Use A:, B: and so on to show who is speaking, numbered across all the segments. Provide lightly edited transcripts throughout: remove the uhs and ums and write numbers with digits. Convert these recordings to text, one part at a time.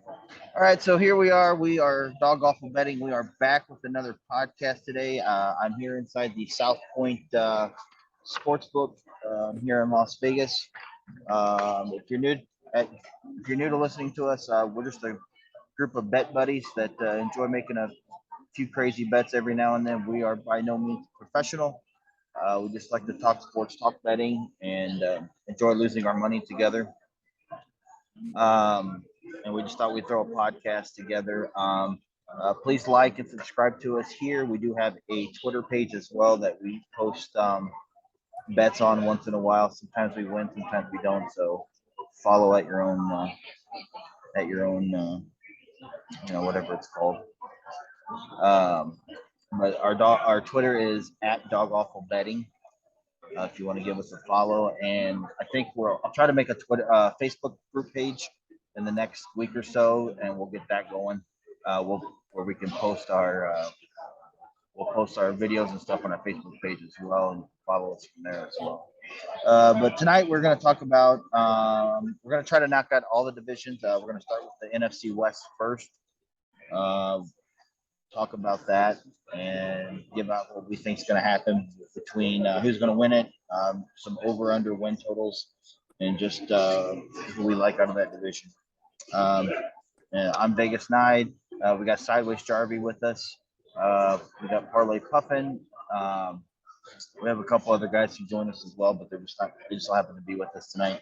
A: All right, so here we are. We are Dog Awful Betting. We are back with another podcast today. I'm here inside the South Point Sportsbook here in Las Vegas. If you're new to listening to us, we're just a group of bet buddies that enjoy making a few crazy bets every now and then. We are by no means professional. We just like to talk sports, talk betting, and enjoy losing our money together. Um, and we just thought we'd throw a podcast together. Please like and subscribe to us here. We do have a Twitter page as well that we post bets on once in a while. Sometimes we win, sometimes we don't. So follow at your own whatever it's called. But our Twitter is at Dog Awful Betting. If you want to give us a follow, and I think I'll try to make a Facebook group page in the next week or so, and we'll get that going. Where we can post we'll post our videos and stuff on our Facebook page as well, and follow us from there as well. But tonight we're going to talk about we're going to try to knock out all the divisions. We're going to start with the NFC West first. Talk about that and give out what we think is going to happen between who's going to win it, some over/under win totals, and just who we like out of that division. I'm Vegas Nide. We got Sideways Jarvie with us. We got Parlay Puffin. We have a couple other guys who join us as well, but they just don't happen to be with us tonight.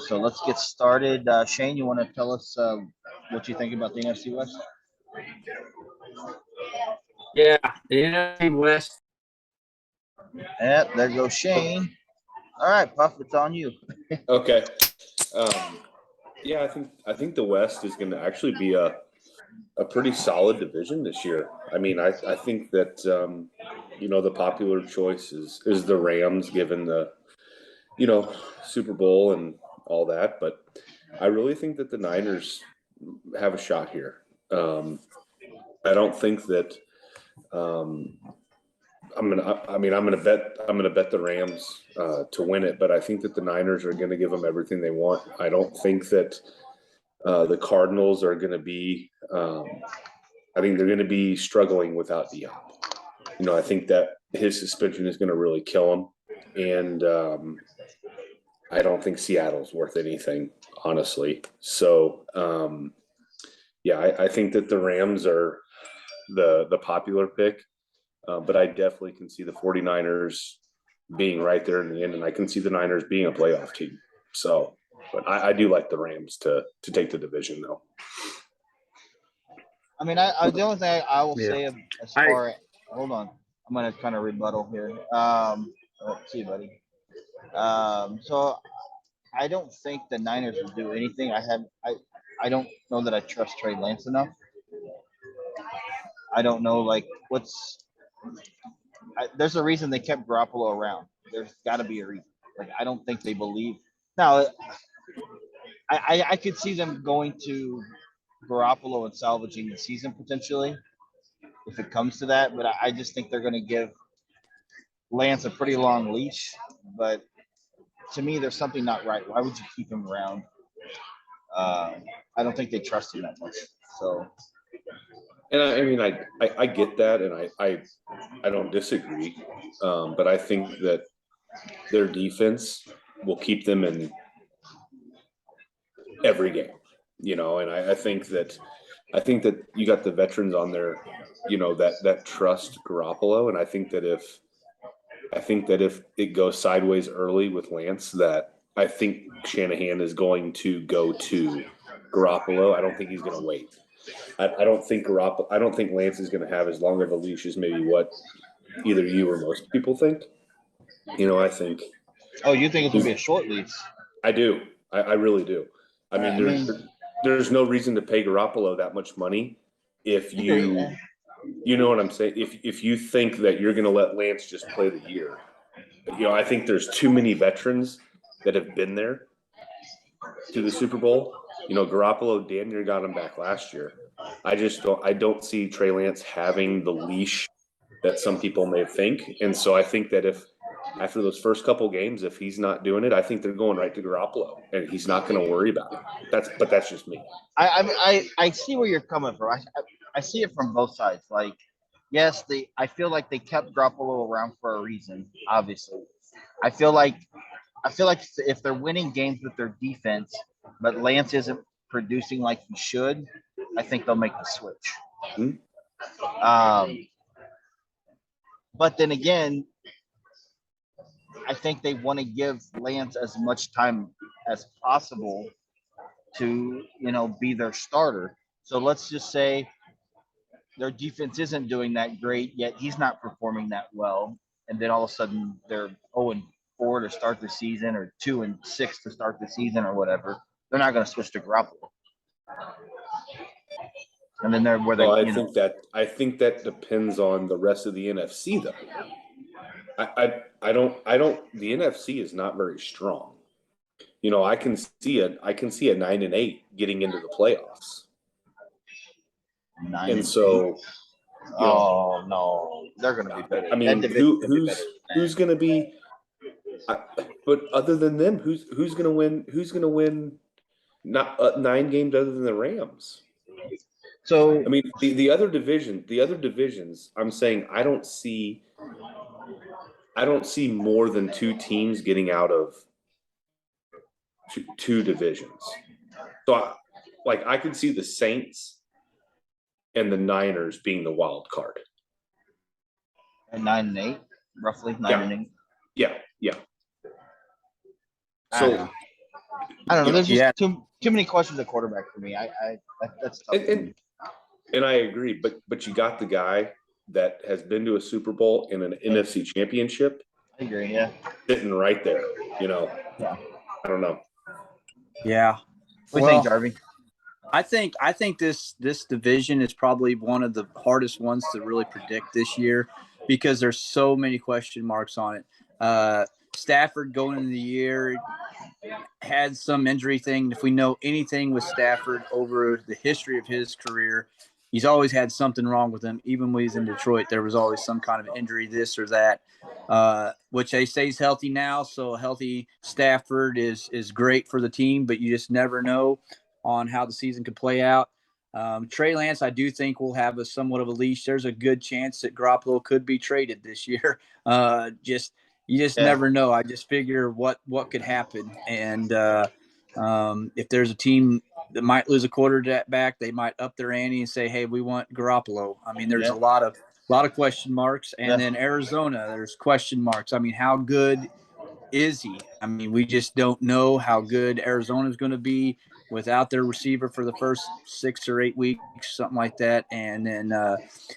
A: So let's get started. Shane, you want to tell us what you think about the NFC West?
B: Yeah, the NFC West.
A: Yep, there goes Shane. All right, Puff, it's on you.
C: Okay. Yeah, I think the West is going to actually be a pretty solid division this year. I mean, I think that the popular choice is the Rams, given the Super Bowl and all that. But I really think that the Niners have a shot here. I don't think that I'm gonna bet the Rams to win it, but I think that the Niners are going to give them everything they want. I don't think that the Cardinals are going to be. I think they're going to be struggling without Dion. I think that his suspension is going to really kill him, and I don't think Seattle's worth anything, honestly. So, I think that the Rams are the popular pick, but I definitely can see the 49ers being right there in the end, and I can see the Niners being a playoff team. So, but I do like the Rams to take the division, though.
A: I mean, the only thing I will say as far as hold on, I'm gonna kind of rebuttal here. See you, buddy. So I don't think the Niners will do anything. I don't know that I trust Trey Lance enough. I don't know, there's a reason they kept Garoppolo around. There's got to be a reason. I don't think they believe. Now, I could see them going to Garoppolo and salvaging the season potentially if it comes to that, but I just think they're going to give Lance a pretty long leash. But to me, there's something not right. Why would you keep him around? I don't think they trust him that much. So.
C: And I mean, I get that, and I don't disagree, but I think that their defense will keep them in every game, and I think that you got the veterans on there, that trust Garoppolo, and I think that if it goes sideways early with Lance, that I think Shanahan is going to go to Garoppolo. I don't think he's going to wait. I don't think Lance is going to have as long of a leash as maybe what either you or most people think. I think.
A: Oh, you think it's going to be a short leash?
C: I do. I really do. I mean, there's no reason to pay Garoppolo that much money if you know what I'm saying. If you think that you're going to let Lance just play the year, I think there's too many veterans that have been there to the Super Bowl. Garoppolo damn near got him back last year. I don't see Trey Lance having the leash that some people may think. And so I think that if after those first couple games, if he's not doing it, I think they're going right to Garoppolo, and he's not going to worry about it. That's just me.
A: I see where you're coming from. I see it from both sides. Like, yes, I feel like they kept Garoppolo around for a reason. Obviously, I feel like if they're winning games with their defense, but Lance isn't producing like he should, I think they'll make the switch.
C: Mm-hmm.
A: But then again, I think they want to give Lance as much time as possible to, be their starter. So let's just say their defense isn't doing that great, yet he's not performing that well. And then all of a sudden they're 0-4 to start the season, or 2-6 to start the season, or whatever. They're not going to switch to Garoppolo. And then they're where they.
C: Well, I think that depends on the rest of the NFC, though. I don't. The NFC is not very strong. I can see a 9-8 getting into the playoffs.
A: 9
C: and so.
A: Oh no, they're going to be better.
C: I mean, who's going to be? But other than them, who's going to win? Who's going to win? Not 9 games other than the Rams.
A: So
C: I mean, the other divisions. I'm saying I don't see more than 2 teams getting out of two divisions. So, I could see the Saints and the Niners being the wild card.
A: And 9-8, roughly 9-8.
C: Yeah.
A: So I don't know. There's just too many questions at quarterback for me. That's tough.
C: And I agree, but you got the guy that has been to a Super Bowl and an NFC Championship.
A: I agree. Yeah,
C: sitting right there.
A: Yeah.
C: I don't know.
D: Yeah.
A: What do you think, Jarvie?
D: I think this division is probably one of the hardest ones to really predict this year because there's so many question marks on it. Stafford going into the year had some injury thing. If we know anything with Stafford over the history of his career, he's always had something wrong with him. Even when he's in Detroit, there was always some kind of injury, this or that, which they say he's healthy now. So a healthy Stafford is great for the team, but you just never know on how the season could play out. Trey Lance, I do think will have somewhat of a leash. There's a good chance that Garoppolo could be traded this year. You just never know. I just figure what could happen. And if there's a team that might lose a quarterback, they might up their ante and say, hey, we want Garoppolo. I mean, there's a lot of question marks. And then Arizona, there's question marks. I mean, how good is he? I mean, we just don't know how good Arizona is going to be without their receiver for the first 6 or 8 weeks, something like that. And then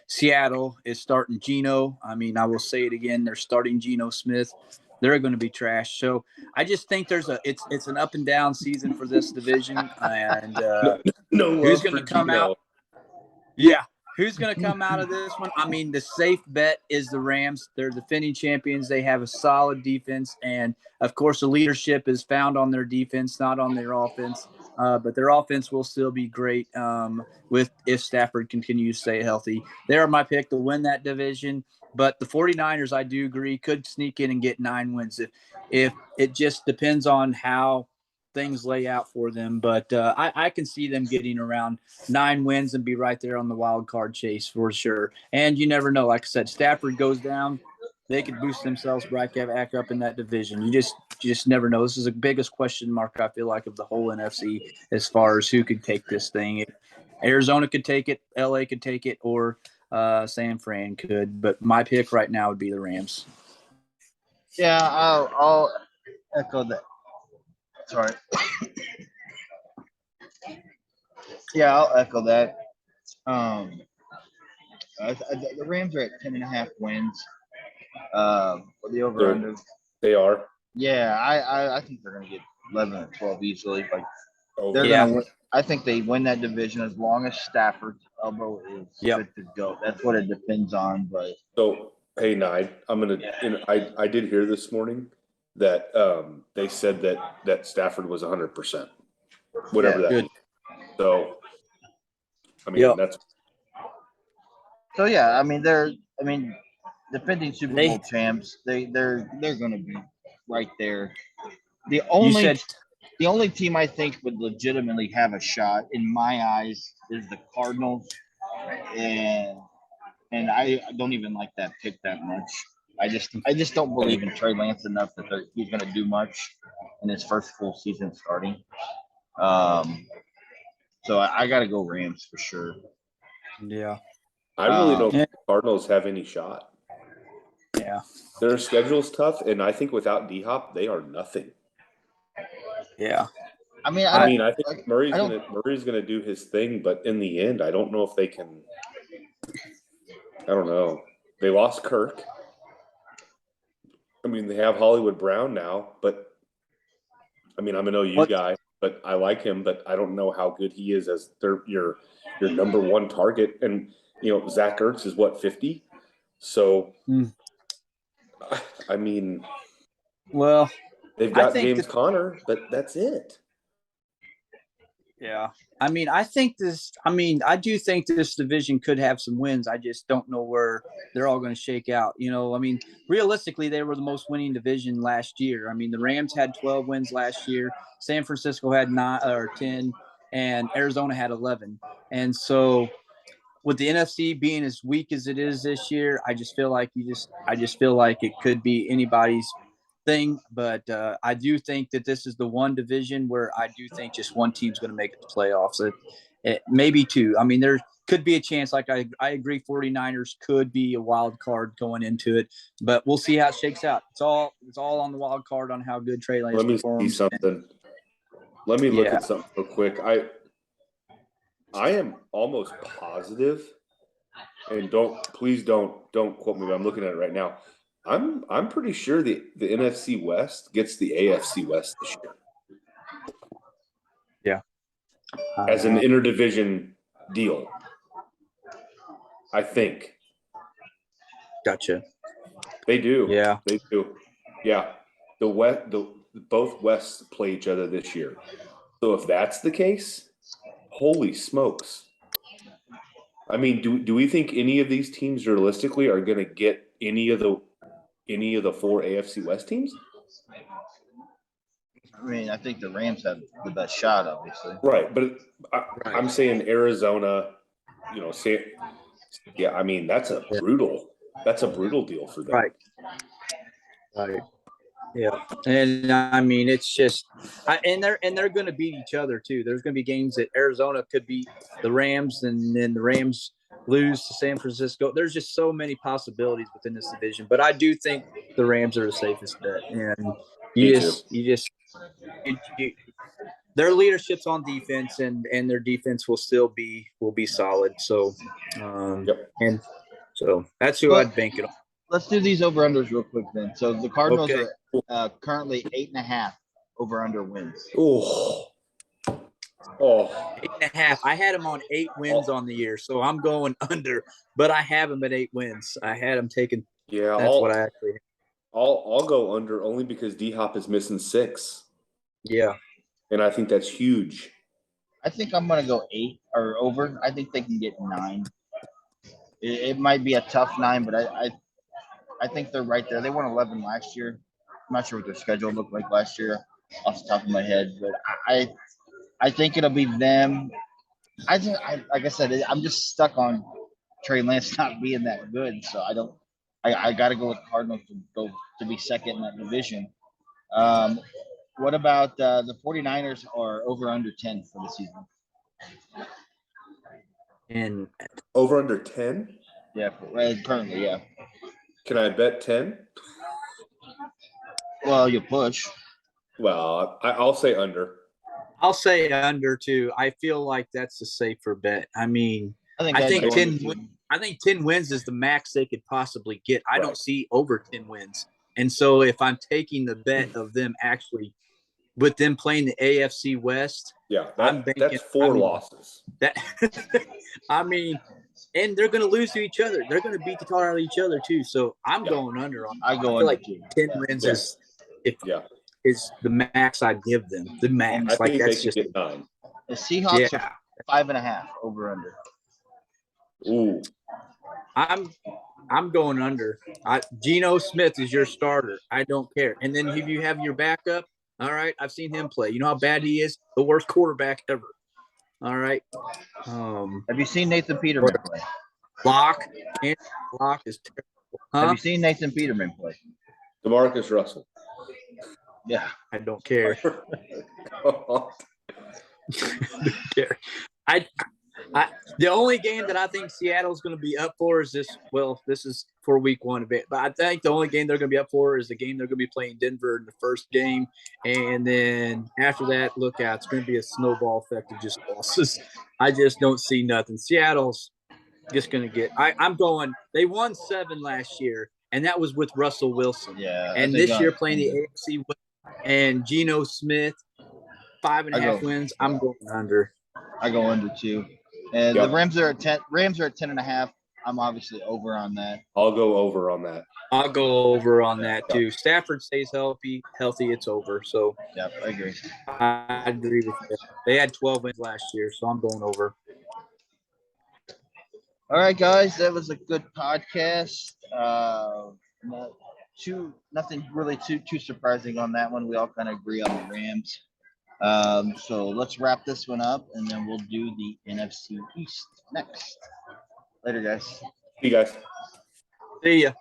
D: Seattle is starting Geno. I mean, I will say it again. They're starting Geno Smith. They're going to be trash. So I just think it's an up and down season for this division. And who's going to come out? Yeah. Who's going to come out of this one? I mean, the safe bet is the Rams. They're defending champions. They have a solid defense. And, of course, the leadership is found on their defense, not on their offense. But their offense will still be great if Stafford continues to stay healthy. They're my pick to win that division. But the 49ers, I do agree, could sneak in and get 9 wins. If it just depends on how things lay out for them. But I can see them getting around 9 wins and be right there on the wild card chase for sure. And you never know. Like I said, Stafford goes down, they could boost themselves back up in that division. You just never know. This is the biggest question mark, I feel like, of the whole NFC as far as who could take this thing. Arizona could take it, LA could take it, or San Fran could. But my pick right now would be the Rams.
A: Yeah, I'll echo that. Sorry. Yeah, I'll echo that. The Rams are at 10.5 wins. For the over under.
C: They are.
A: Yeah, I think they're gonna get 11 or 12 easily. Like
C: gonna
A: win. I think they win that division as long as Stafford's elbow is good to go. That's what it depends on. But
C: so hey, Nide, I did hear this morning that they said that Stafford was 100%, whatever that means. So I mean that's.
A: So yeah, I mean defending Super
D: They-
A: Bowl champs. They're going to be right there. The
D: You
A: only
D: said
A: the only team I think would legitimately have a shot in my eyes is the Cardinals, and I don't even like that pick that much. I just don't believe in Trey Lance enough that he's going to do much in his first full season starting. So I got to go Rams for sure.
D: yeah.
C: I really don't
D: Yeah.
C: think the Cardinals have any shot.
D: Yeah.
C: Their schedule's tough, and I think without D-Hop, they are nothing.
D: Yeah.
A: I mean,
C: I think
A: like,
C: Murray's
A: I
C: gonna do his thing, but in the end, I don't know if they can. I don't know. They lost Kirk. I mean, they have Hollywood Brown now, but I mean, I'm an OU guy, but I like him, but I don't know how good he is as your number one target. And Zach Ertz is what, 50? So, I mean,
D: Well,
C: they've
D: I
C: got
D: think
C: James Conner, but that's it.
D: yeah. I do think this division could have some wins. I just don't know where they're all going to shake out. Realistically, they were the most winning division last year. I mean, the Rams had 12 wins last year. San Francisco had 9 or 10, and Arizona had 11. And so, with the NFC being as weak as it is this year, I just feel like it could be anybody's thing. But I do think that this is the one division where I do think just one team's going to make it to playoffs. Maybe two. I mean, there could be a chance. Like I agree, 49ers could be a wild card going into it, but we'll see how it shakes out. It's all on the wild card on how good Trey Lance
C: Let me
D: performs.
C: see something. Let me look at something real quick. I am almost positive, and please don't quote me, but I'm looking at it right now. I'm pretty sure the NFC West gets the AFC West this year.
D: Yeah.
C: As an interdivision deal. I think.
D: Gotcha.
C: They do.
D: Yeah.
C: They do. Yeah. Both Wests play each other this year. So if that's the case, holy smokes. I mean, do we think any of these teams realistically are going to get any of the 4 AFC West teams?
A: I mean, I think the Rams have the best shot, obviously.
C: Right, but I'm saying Arizona, yeah, I mean, that's a brutal deal for them.
D: Right. Yeah, and I mean it's just, and they're going to beat each other too. There's going to be games that Arizona could beat the Rams, and then the Rams lose to San Francisco. There's just so many possibilities within this division, but I do think the Rams are the safest bet, and their leadership's on defense, and their defense will still be solid. So, and so that's who I'd bank it on.
A: Let's do these over-unders real quick then. So the Cardinals are currently 8.5 over-under wins.
C: Oh.
D: 8.5. I had them on 8 wins on the year, so I'm going under. But I have them at 8 wins. I had them taken.
C: Yeah,
D: that's what I actually.
C: I'll go under only because D-Hop is missing 6.
D: Yeah,
C: and I think that's huge.
A: I think I'm gonna go 8 or over. I think they can get 9. It might be a tough 9, but I think they're right there. They won 11 last year. I'm not sure what their schedule looked like last year off the top of my head, but I think it'll be them. Like I said, I'm just stuck on Trey Lance not being that good, so I got to go with Cardinals to be second in that division. What about the 49ers are over under 10 for the season?
D: and
C: over under 10?
A: Yeah, currently, yeah.
C: Can I bet 10?
A: Well, you push.
C: Well, I'll say under.
D: I'll say under too. I feel like that's a safer bet. I mean, I think 10 wins is the max they could possibly get. I don't see over 10 wins. And so if I'm taking the bet of them actually with them playing the AFC West,
C: that's 4 losses.
D: I mean, and they're going to lose to each other. They're going to beat the tar out of each other too. So I'm going under on. I feel like 10 wins is the max I'd give them. The max.
C: I think that's just get 9.
A: The Seahawks are 5.5 over under.
C: Ooh.
D: I'm going under. Geno Smith is your starter. I don't care. And then if you have your backup, all right, I've seen him play. You know how bad he is? The worst quarterback ever. All right.
A: Have you seen Nathan Peterman play?
D: Locke is terrible. Huh?
A: Have you seen Nathan Peterman play?
C: DeMarcus Russell.
A: Yeah.
D: I don't care. Don't care. The only game that I think Seattle's going to be up for is this. Well, this is for week 1 of it, but I think the only game they're going to be up for is the game they're going to be playing Denver in the first game, and then after that, look out, it's going to be a snowball effect of just losses. I just don't see nothing. Seattle's just going to get. I'm going. They won 7 last year, and that was with Russell Wilson.
A: Yeah.
D: And this year playing the AFC West and Geno Smith, 5.5 wins. I'm going under.
A: I go under too. And
C: Yep.
A: the Rams are at 10. Rams are at 10.5. I'm obviously over on that.
C: I'll go over on that.
D: I'll go over on that too. Stafford stays healthy, it's over. So
A: Yep, I agree.
D: I agree with you. They had 12 wins last year, so I'm going over.
A: All right, guys, that was a good podcast. Nothing really too surprising on that one. We all kind of agree on the Rams. So let's wrap this one up, and then we'll do the NFC East next. Later, guys.
C: See you guys.
D: See ya.